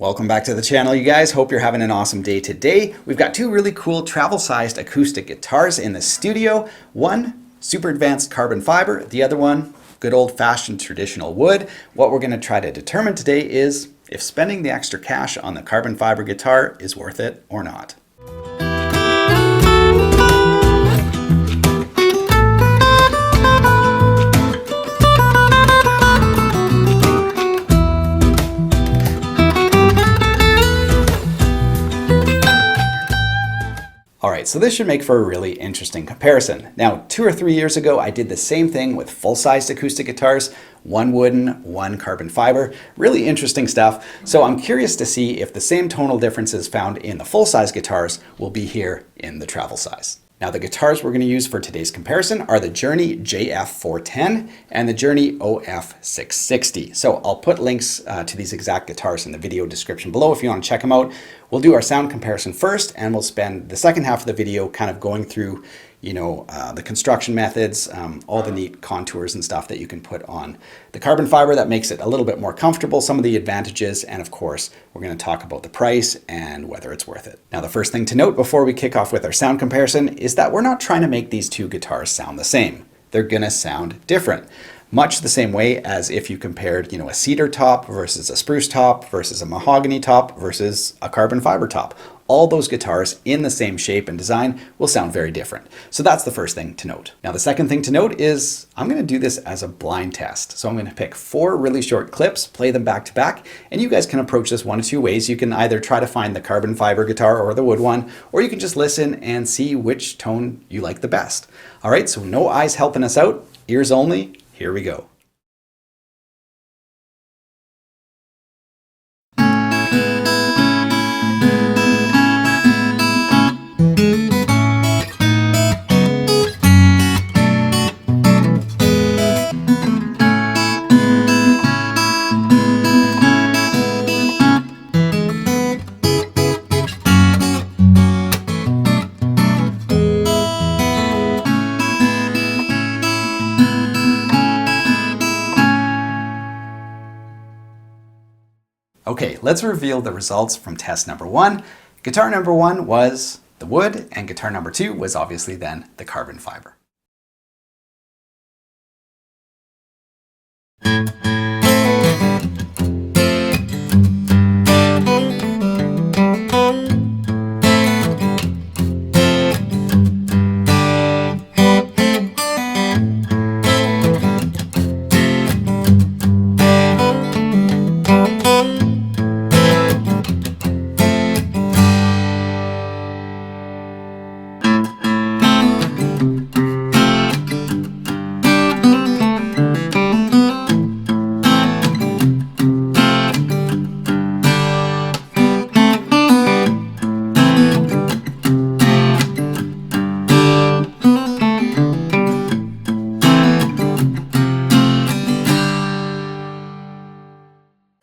Welcome back to the channel, you guys. Hope you're having an awesome day today. We've got two really cool travel-sized acoustic guitars in the studio. One, super advanced carbon fiber. The other one, good old-fashioned traditional wood. What we're going to try to determine today is if spending the extra cash on the carbon fiber guitar is worth it or not. Alright, so this should make for a really interesting comparison. Now, 2 or 3 years ago, I did the same thing with full-sized acoustic guitars, one wooden, one carbon fiber. Really interesting stuff. So I'm curious to see if the same tonal differences found in the full-size guitars will be here in the travel size. Now, the guitars we're going to use for today's comparison are the Journey JF410 and the Journey OF660. So I'll put links to these exact guitars in the video description below if you want to check them out. We'll do our sound comparison first, and we'll spend the second half of the video kind of going through, the construction methods, all the neat contours and stuff that you can put on the carbon fiber that makes it a little bit more comfortable, some of the advantages, and of course, we're going to talk about the price and whether it's worth it. Now, the first thing to note before we kick off with our sound comparison is that we're not trying to make these two guitars sound the same. They're going to sound different. Much the same way as if you compared, a cedar top versus a spruce top versus a mahogany top versus a carbon fiber top. All those guitars in the same shape and design will sound very different. So that's the first thing to note. Now, the second thing to note is I'm going to do this as a blind test. So I'm going to pick 4 really short clips, play them back to back, and you guys can approach this one of 2 ways. You can either try to find the carbon fiber guitar or the wood one, or you can just listen and see which tone you like the best. All right, so no eyes helping us out, ears only. Here we go. Okay, let's reveal the results from test number 1. Guitar number 1 was the wood, and guitar number 2 was obviously then the carbon fiber.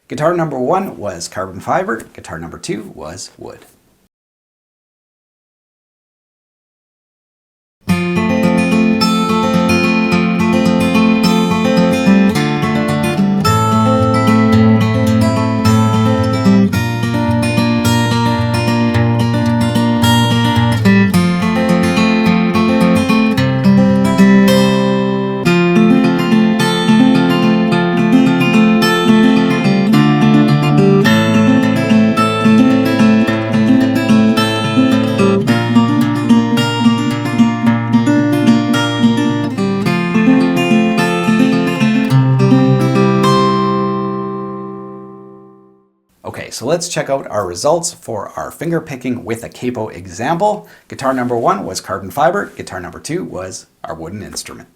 Guitar number 1 was carbon fiber, guitar number 2 was wood. Okay, so let's check out our results for our finger picking with a capo example. Guitar number 1 was carbon fiber, guitar number 2 was our wooden instrument.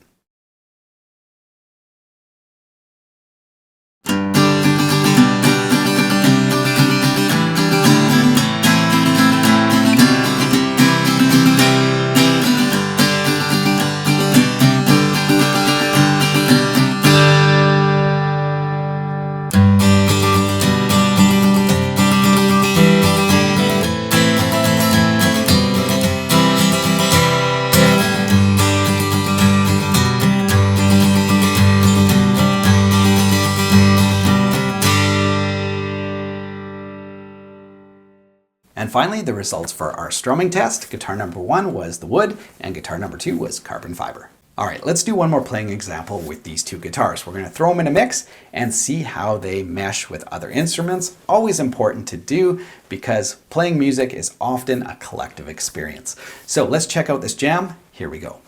And finally, the results for our strumming test. Guitar number 1 was the wood, and guitar number 2 was carbon fiber. All right, let's do one more playing example with these two guitars. We're going to throw them in a mix and see how they mesh with other instruments. Always important to do because playing music is often a collective experience. So let's check out this jam. Here we go.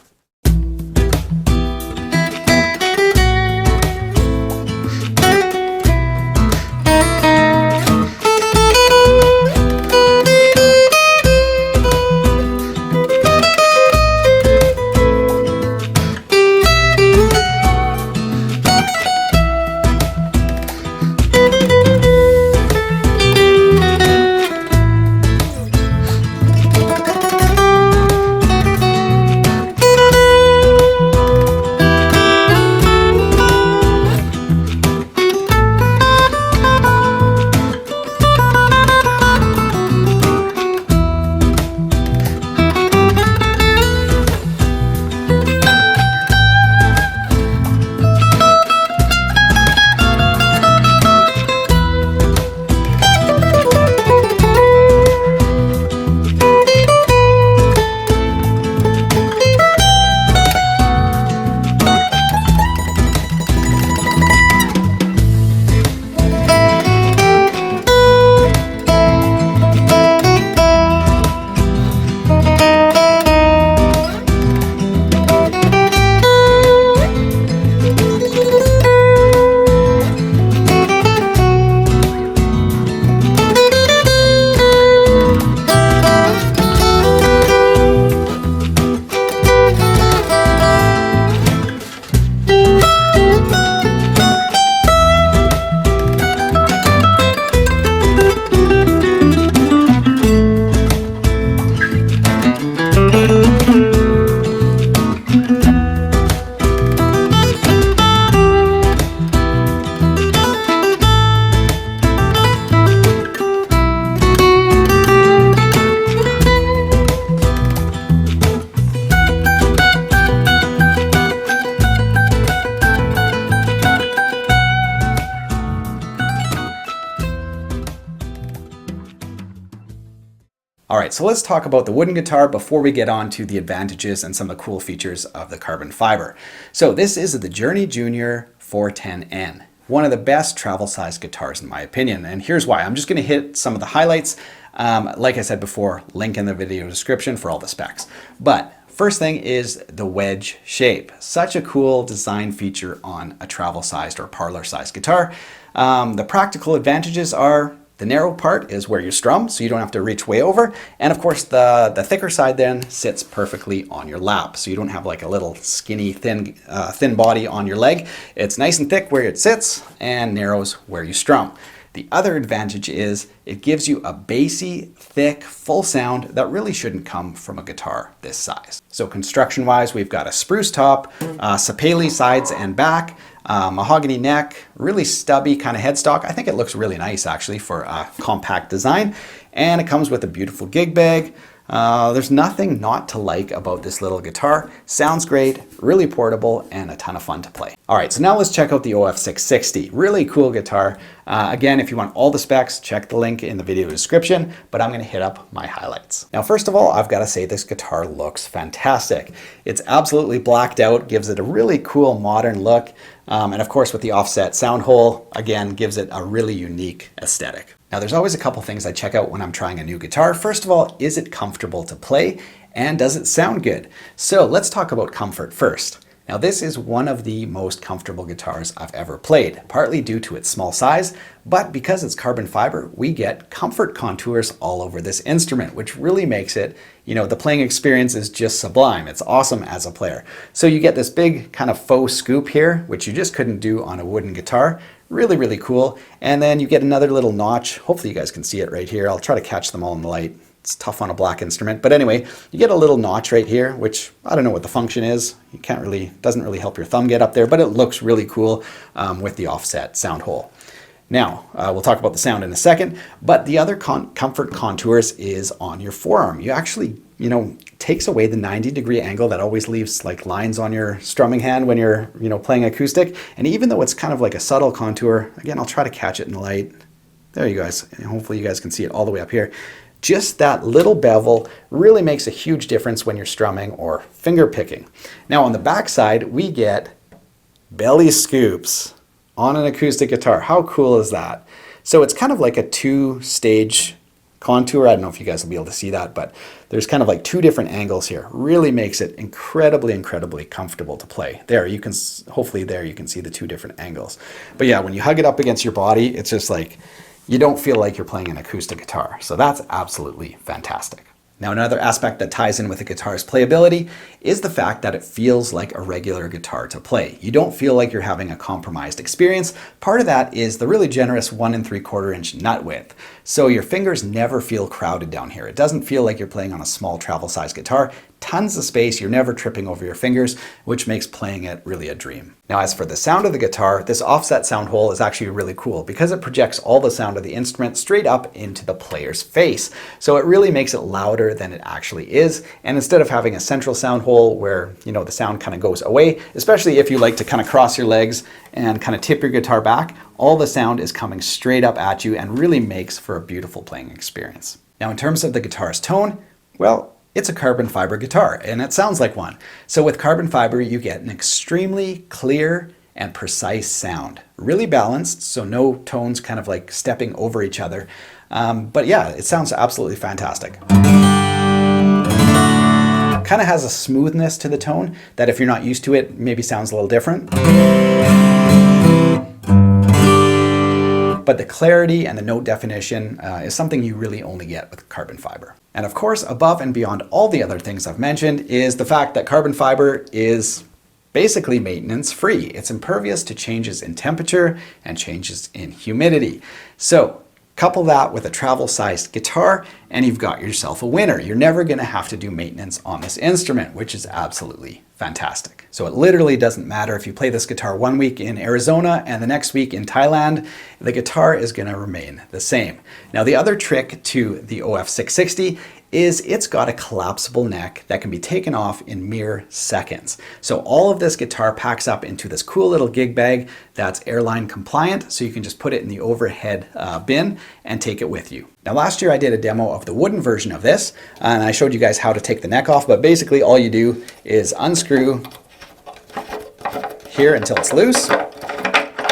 All right, so let's talk about the wooden guitar before we get on to the advantages and some of the cool features of the carbon fiber. So this is the Journey Junior 410N, one of the best travel size guitars in my opinion. And here's why. I'm just gonna hit some of the highlights. Like I said before, link in the video description for all the specs. But first thing is the wedge shape. Such a cool design feature on a travel sized or parlor sized guitar. The practical advantages are the narrow part is where you strum, so you don't have to reach way over. And of course, the thicker side then sits perfectly on your lap. So you don't have like a little skinny, thin body on your leg. It's nice and thick where it sits and narrows where you strum. The other advantage is it gives you a bassy, thick, full sound that really shouldn't come from a guitar this size. So construction-wise, we've got a spruce top, sapele sides and back, mahogany neck, really stubby kind of headstock. I think it looks really nice actually for a compact design. And it comes with a beautiful gig bag. There's nothing not to like about this little guitar. Sounds great, really portable, and a ton of fun to play. All right, so now let's check out the OF660. Really cool guitar. Again, if you want all the specs, check the link in the video description, but I'm gonna hit up my highlights. Now, first of all, I've gotta say this guitar looks fantastic. It's absolutely blacked out, gives it a really cool modern look. And of course, with the offset sound hole, again, gives it a really unique aesthetic. Now, there's always a couple things I check out when I'm trying a new guitar. First of all, is it comfortable to play and does it sound good? So let's talk about comfort first. Now, this is one of the most comfortable guitars I've ever played, partly due to its small size, but because it's carbon fiber, we get comfort contours all over this instrument, which really makes it, the playing experience is just sublime. It's awesome as a player. So you get this big kind of faux scoop here, which you just couldn't do on a wooden guitar. Really, really cool. And then you get another little notch. Hopefully you guys can see it right here. I'll try to catch them all in the light. It's tough on a black instrument. But anyway, you get a little notch right here, which I don't know what the function is. Doesn't really help your thumb get up there, but it looks really cool with the offset sound hole. Now, we'll talk about the sound in a second, but the other comfort contours is on your forearm. You actually, takes away the 90-degree angle that always leaves like lines on your strumming hand when you're, playing acoustic. And even though it's kind of like a subtle contour, again, I'll try to catch it in the light. There you guys, and hopefully you guys can see it all the way up here. just that little bevel really makes a huge difference when you're strumming or finger picking. Now on the back side, we get belly scoops on an acoustic guitar. How cool is that? So it's kind of like a 2-stage contour. I don't know if you guys will be able to see that, but there's kind of like 2 different angles here. Really makes it incredibly, incredibly comfortable to play. There, you can, hopefully there you can see the 2 different angles. But yeah, when you hug it up against your body, it's just like, you don't feel like you're playing an acoustic guitar. So that's absolutely fantastic. Now, another aspect that ties in with a guitar's playability is the fact that it feels like a regular guitar to play. You don't feel like you're having a compromised experience. Part of that is the really generous 1 3/4 inch nut width. So your fingers never feel crowded down here. It doesn't feel like you're playing on a small travel size guitar. Tons of space, you're never tripping over your fingers, which makes playing it really a dream. Now, as for the sound of the guitar, this offset sound hole is actually really cool because it projects all the sound of the instrument straight up into the player's face. So it really makes it louder than it actually is. And instead of having a central sound hole where, you know, the sound kind of goes away, especially if you like to kind of cross your legs and kind of tip your guitar back, all the sound is coming straight up at you and really makes for a beautiful playing experience. Now, in terms of the guitar's tone, well, it's a carbon fiber guitar, and it sounds like one. So with carbon fiber, you get an extremely clear and precise sound. Really balanced, so no tones kind of like stepping over each other. But yeah, it sounds absolutely fantastic. Kind of has a smoothness to the tone that if you're not used to it, maybe sounds a little different. But the clarity and the note definition is something you really only get with carbon fiber. And of course, above and beyond all the other things I've mentioned is the fact that carbon fiber is basically maintenance free. It's impervious to changes in temperature and changes in humidity. So couple that with a travel-sized guitar and you've got yourself a winner. You're never going to have to do maintenance on this instrument, which is absolutely fantastic. So it literally doesn't matter if you play this guitar 1 week in Arizona and the next week in Thailand, the guitar is going to remain the same. Now, the other trick to the OF660 is it's got a collapsible neck that can be taken off in mere seconds. So all of this guitar packs up into this cool little gig bag that's airline compliant, so you can just put it in the overhead bin and take it with you. Now, last year I did a demo of the wooden version of this, and I showed you guys how to take the neck off, but basically all you do is unscrew here until it's loose,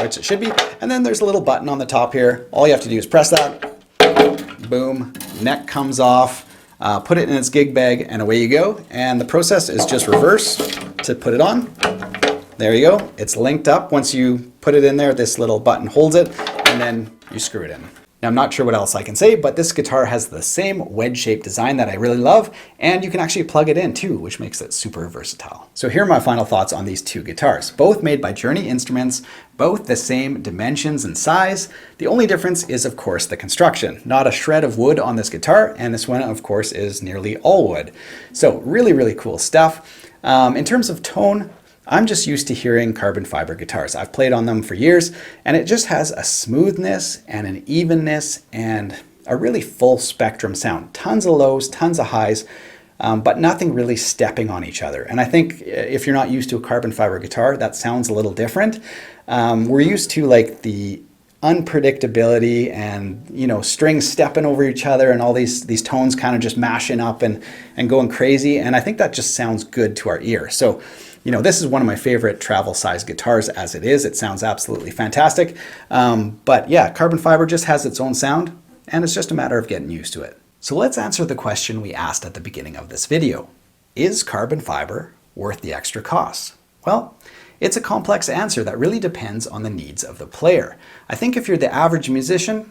which it should be, and then there's a little button on the top here. All you have to do is press that, boom, neck comes off, put it in its gig bag, and away you go. And the process is just reverse to put it on. There you go. It's linked up. Once you put it in there, this little button holds it, and then you screw it in. Now, I'm not sure what else I can say, but this guitar has the same wedge-shaped design that I really love, and you can actually plug it in too, which makes it super versatile. So here are my final thoughts on these 2 guitars, both made by Journey Instruments, both the same dimensions and size. The only difference is, of course, the construction. Not a shred of wood on this guitar, and this one, of course, is nearly all wood. So really, really cool stuff. In terms of tone, I'm just used to hearing carbon fiber guitars. I've played on them for years, and it just has a smoothness and an evenness and a really full spectrum sound. Tons of lows, tons of highs, but nothing really stepping on each other. And I think if you're not used to a carbon fiber guitar, that sounds a little different. We're used to like the unpredictability and, you know, strings stepping over each other and all these tones kind of just mashing up and going crazy. And I think that just sounds good to our ear. So, you know, this is one of my favorite travel size guitars as it is. It sounds absolutely fantastic. But yeah, carbon fiber just has its own sound, and it's just a matter of getting used to it. So let's answer the question we asked at the beginning of this video. Is carbon fiber worth the extra cost? Well, it's a complex answer that really depends on the needs of the player. I think if you're the average musician,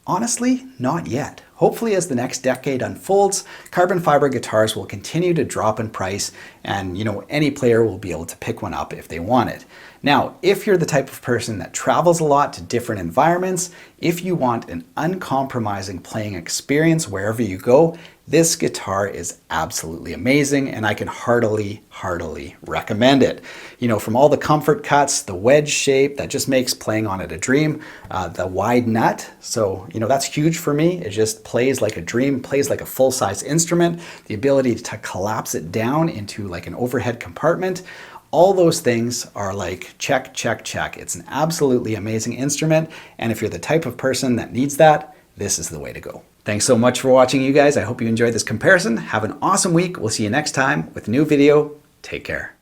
honestly, not yet. Hopefully, as the next decade unfolds, carbon fiber guitars will continue to drop in price, and you know, any player will be able to pick one up if they want it. Now, if you're the type of person that travels a lot to different environments, if you want an uncompromising playing experience wherever you go, this guitar is absolutely amazing, and I can heartily recommend it. You know, from all the comfort cuts, the wedge shape that just makes playing on it a dream, the wide nut, so you know, that's huge for me. It just plays like a dream, plays like a full-size instrument, the ability to collapse it down into like an overhead compartment. All those things are like check, check, check. It's an absolutely amazing instrument, and if you're the type of person that needs that, this is the way to go. Thanks so much for watching, you guys. I hope you enjoyed this comparison. Have an awesome week. We'll see you next time with a new video. Take care.